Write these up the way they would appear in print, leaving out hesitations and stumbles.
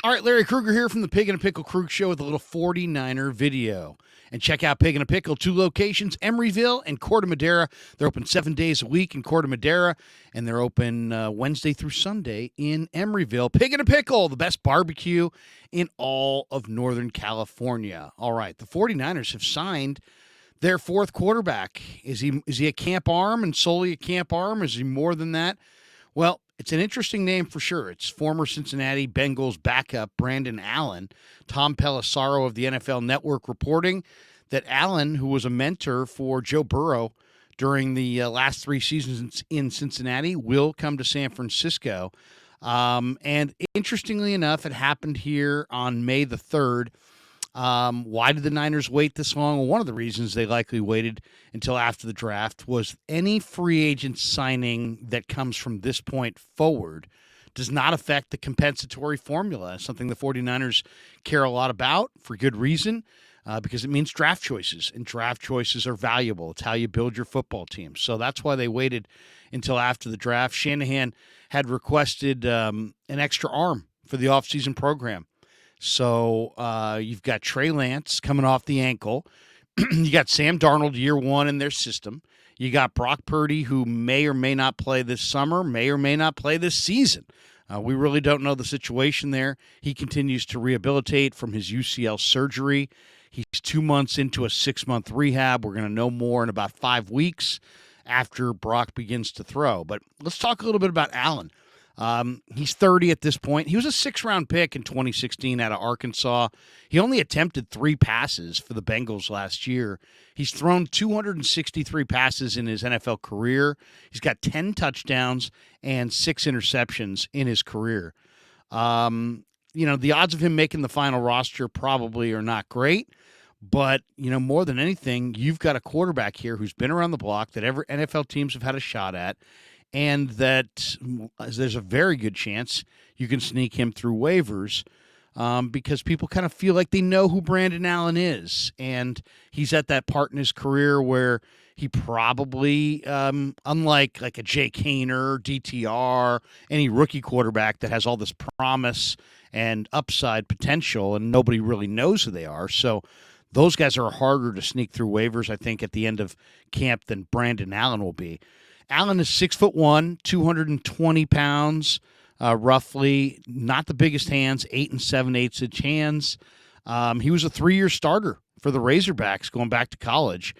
All right, Larry Krueger here from the Pig and a Pickle Krug Show with a little 49er video. And check out Pig and a Pickle, 2 locations, Emeryville and Corte Madera. They're open 7 days a week in Corte Madera, and they're open Wednesday through Sunday in Emeryville. Pig and a Pickle, the best barbecue in all of Northern California. All right, the 49ers have signed their 4th quarterback. Is he a camp arm and solely a camp arm? Is he more than that? Well, it's an interesting name for sure. It's former Cincinnati Bengals backup Brandon Allen. Tom Pelissero of the NFL Network reporting that Allen, who was a mentor for Joe Burrow during the last 3 seasons in Cincinnati, will come to San Francisco. And interestingly enough, it happened here on May the 3rd. Why did the Niners wait this long? Well, one of the reasons they likely waited until after the draft was any free agent signing that comes from this point forward does not affect the compensatory formula, something the 49ers care a lot about for good reason, because it means draft choices, and draft choices are valuable. It's how you build your football team. So that's why they waited until after the draft. Shanahan had requested an extra arm for the offseason program. So you've got Trey Lance coming off the ankle. You got Sam Darnold year 1 in their system. You got Brock Purdy, who may or may not play this summer, may or may not play this season. We really don't know the situation there. He continues to rehabilitate from his UCL surgery. He's 2 months into a 6-month rehab. We're going to know more in about 5 weeks after Brock begins to throw. But let's talk a little bit about Allen. He's 30 at this point. He was a 6th-round pick in 2016 out of Arkansas. He only attempted 3 passes for the Bengals last year. He's thrown 263 passes in his NFL career. He's got 10 touchdowns and 6 interceptions in his career. The odds of him making the final roster probably are not great. But, more than anything, you've got a quarterback here who's been around the block that every NFL teams have had a shot at, and that there's a very good chance you can sneak him through waivers because people kind of feel like they know who Brandon Allen is. And he's at that part in his career where he probably, unlike like a Jake Haener, DTR, any rookie quarterback that has all this promise and upside potential and nobody really knows who they are. So those guys are harder to sneak through waivers, I think, at the end of camp than Brandon Allen will be. Allen is 6'1", 220 pounds, roughly. Not the biggest hands, 8 7/8 inch hands. He was a 3-year starter for the Razorbacks going back to college.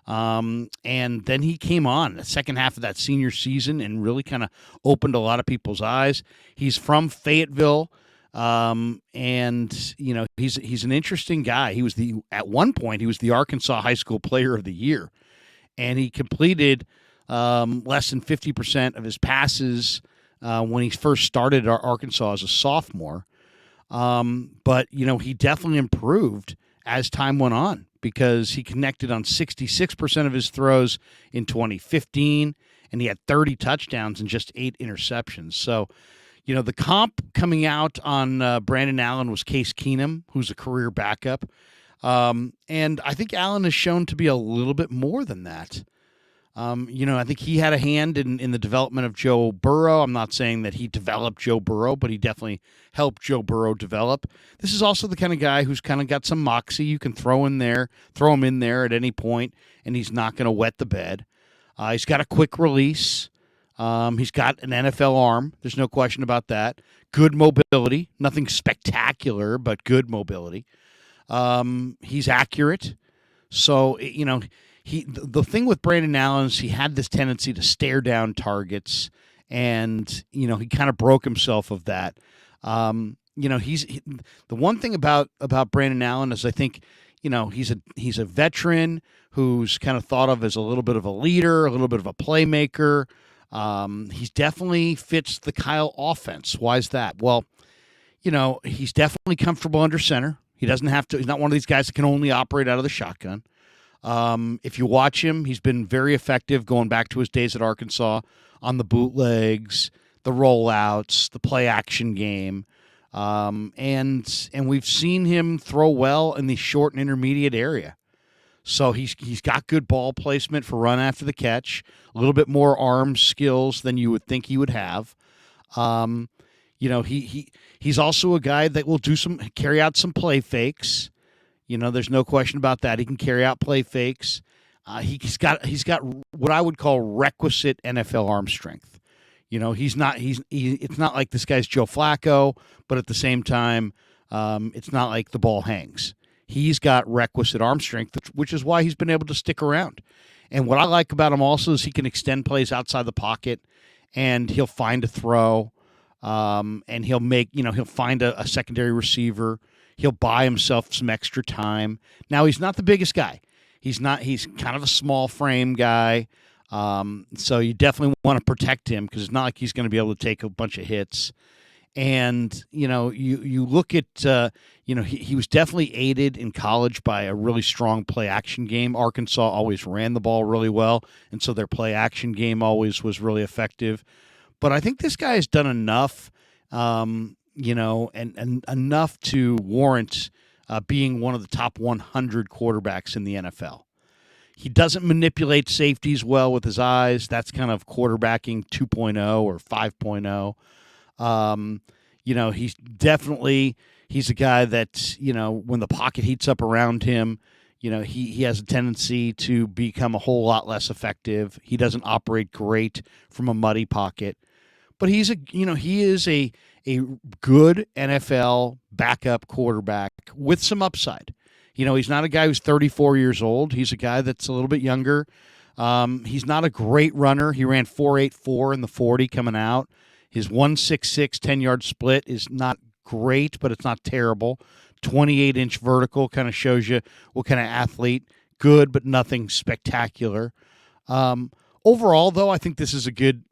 And then he came on the second half of that senior season and really kind of opened a lot of people's eyes. He's from Fayetteville. And he's an interesting guy. At one point he was the Arkansas High School Player of the Year, and he completed less than 50% of his passes when he first started at Arkansas as a sophomore. But he definitely improved as time went on because he connected on 66% of his throws in 2015, and he had 30 touchdowns and just 8 interceptions. So, the comp coming out on Brandon Allen was Case Keenum, who's a career backup. And I think Allen has shown to be a little bit more than that. I think he had a hand in the development of Joe Burrow. I'm not saying that he developed Joe Burrow, but he definitely helped Joe Burrow develop. This is also the kind of guy who's kind of got some moxie. You can throw him in there at any point, and he's not going to wet the bed. He's got a quick release. He's got an NFL arm. There's no question about that. Good mobility. Nothing spectacular, but good mobility. He's accurate. So, the thing with Brandon Allen is he had this tendency to stare down targets, and he kind of broke himself of that. The one thing about Brandon Allen is I think he's a veteran who's kind of thought of as a little bit of a leader, a little bit of a playmaker. He definitely fits the Kyle offense. Why is that? Well, he's definitely comfortable under center. He doesn't have to. He's not one of these guys that can only operate out of the shotgun. If you watch him, he's been very effective going back to his days at Arkansas on the bootlegs, the rollouts, the play action game. And we've seen him throw well in the short and intermediate area. So he's got good ball placement for run after the catch, a little bit more arm skills than you would think he would have. He's also a guy that will carry out some play fakes. There's no question about that. He can carry out play fakes. He's got what I would call requisite NFL arm strength. It's not like this guy's Joe Flacco, but at the same time, it's not like the ball hangs. He's got requisite arm strength, which is why he's been able to stick around. And what I like about him also is he can extend plays outside the pocket, and he'll find a throw, and he'll find a secondary receiver. He'll buy himself some extra time. Now, he's not the biggest guy. He's kind of a small frame guy. So you definitely want to protect him because it's not like he's going to be able to take a bunch of hits. And, you look at, he was definitely aided in college by a really strong play action game. Arkansas always ran the ball really well, and so their play action game always was really effective. But I think this guy has done enough, and enough to warrant being one of the top 100 quarterbacks in the NFL. He doesn't manipulate safeties well with his eyes. That's kind of quarterbacking 2.0 or 5.0. He's a guy that, when the pocket heats up around him, he has a tendency to become a whole lot less effective. He doesn't operate great from a muddy pocket, but he is a good NFL backup quarterback with some upside. He's not a guy who's 34 years old. He's a guy that's a little bit younger. He's not a great runner. He ran 4.84 in the 40 coming out. His 1.66 10-yard split is not great, but it's not terrible. 28-inch vertical kind of shows you what kind of athlete. Good, but nothing spectacular. Overall, though, I think this is a good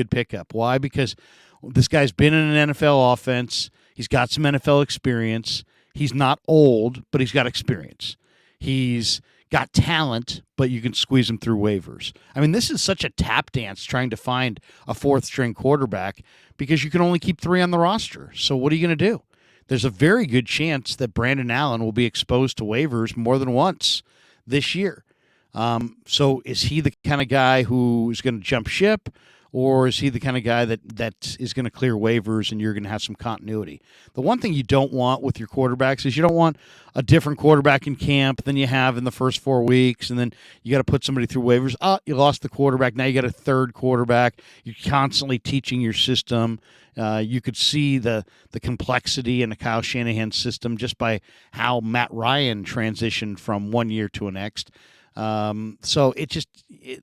pickup. Why? Because this guy's been in an NFL offense. He's got some NFL experience. He's not old, but he's got experience. He's got talent, but you can squeeze him through waivers. I mean, this is such a tap dance trying to find a fourth-string quarterback because you can only keep 3 on the roster. So what are you going to do? There's a very good chance that Brandon Allen will be exposed to waivers more than once this year. So is he the kind of guy who is going to jump ship, or is he the kind of guy that is going to clear waivers and you're going to have some continuity? The one thing you don't want with your quarterbacks is you don't want a different quarterback in camp than you have in the first 4 weeks, and then you got to put somebody through waivers. You lost the quarterback. Now you got a third quarterback. You're constantly teaching your system. You could see the complexity in the Kyle Shanahan system just by how Matt Ryan transitioned from one year to the next. So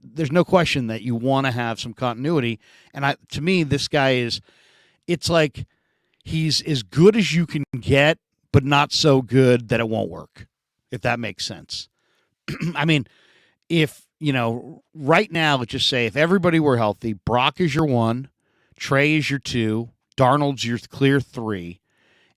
there's no question that you want to have some continuity. And to me, this guy it's like he's as good as you can get, but not so good that it won't work, if that makes sense. I mean, right now, let's just say if everybody were healthy, Brock is your 1, Trey is your 2, Darnold's your clear 3,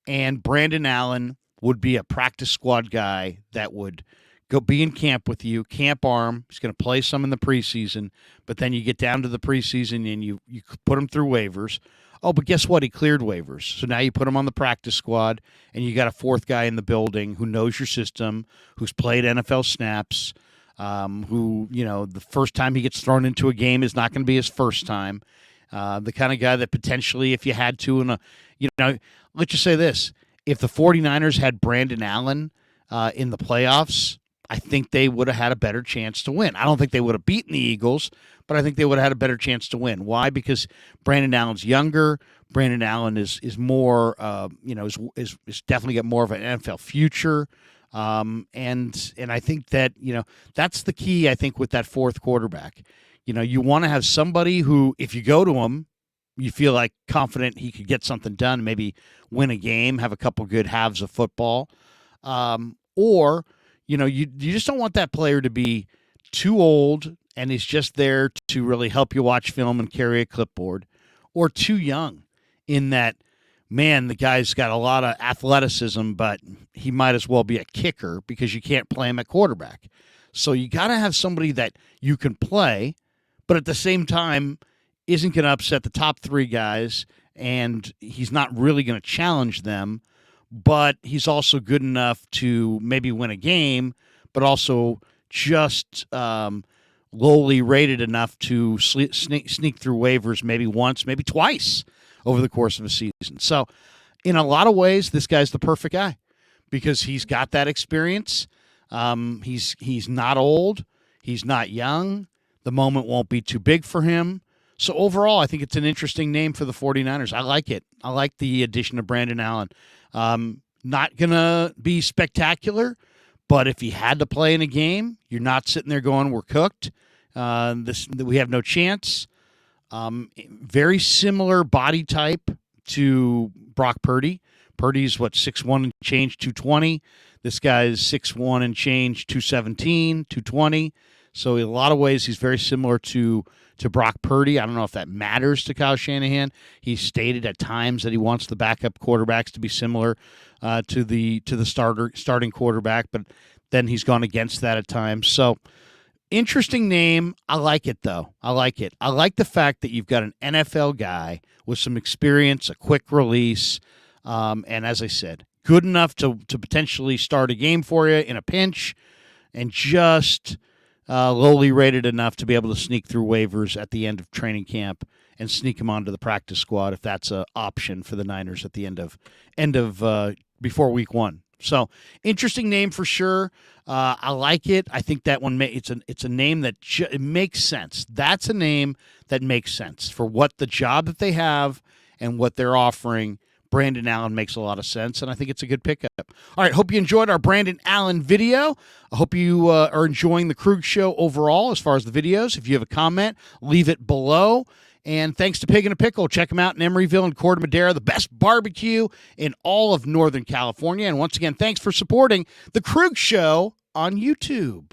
and Brandon Allen would be a practice squad guy that would go be in camp with you, camp arm. He's going to play some in the preseason, but then you get down to the preseason and you put him through waivers. Oh, but guess what? He cleared waivers. So now you put him on the practice squad, and you got a 4th guy in the building who knows your system, who's played NFL snaps, who, the first time he gets thrown into a game is not going to be his first time. The kind of guy that potentially, if you had to, let's just say this. If the 49ers had Brandon Allen in the playoffs, I think they would have had a better chance to win. I don't think they would have beaten the Eagles, but I think they would have had a better chance to win. Why? Because Brandon Allen's younger. Brandon Allen is more, is definitely got more of an NFL future. And I think that, that's the key, I think, with that 4th quarterback. You want to have somebody who, if you go to him, you feel like confident he could get something done, maybe win a game, have a couple good halves of football. Or you just don't want that player to be too old and he's just there to really help you watch film and carry a clipboard, or too young in that, man, the guy's got a lot of athleticism, but he might as well be a kicker because you can't play him at quarterback. So you got to have somebody that you can play, but at the same time isn't going to upset the top 3 guys, and he's not really going to challenge them. But he's also good enough to maybe win a game, but also just lowly rated enough to sneak through waivers maybe once, maybe twice. over the course of a season. So, in a lot of ways, this guy's the perfect guy because he's got that experience. He's not old. He's not young. The moment won't be too big for him. So overall, I think it's an interesting name for the 49ers. I like it. I like the addition of Brandon Allen. Not going to be spectacular, but if he had to play in a game, you're not sitting there going, we're cooked. We have no chance. Very similar body type to Brock Purdy. Purdy's 6'1" and change, 220. This guy's 6'1" and change, 217, 220. So in a lot of ways, he's very similar to Brock Purdy. I don't know if that matters to Kyle Shanahan. He stated at times that he wants the backup quarterbacks to be similar to the starting quarterback, but then he's gone against that at times. So interesting name. I like it, though. I like it. I like the fact that you've got an NFL guy with some experience, a quick release, and as I said, good enough to potentially start a game for you in a pinch, and just lowly rated enough to be able to sneak through waivers at the end of training camp and sneak him onto the practice squad if that's an option for the Niners at the end of before week 1. So interesting name for sure. I like it. I think that one it's a name that it makes sense. That's a name that makes sense for what the job that they have and what they're offering. Brandon Allen makes a lot of sense, and I think it's a good pickup. All right, hope you enjoyed our Brandon Allen video. I hope you are enjoying the Krug Show overall as far as the videos. If you have a comment, leave it below. And thanks to Pig and a Pickle. Check them out in Emeryville and Corte Madera, the best barbecue in all of Northern California. And once again, thanks for supporting the Krug Show on YouTube.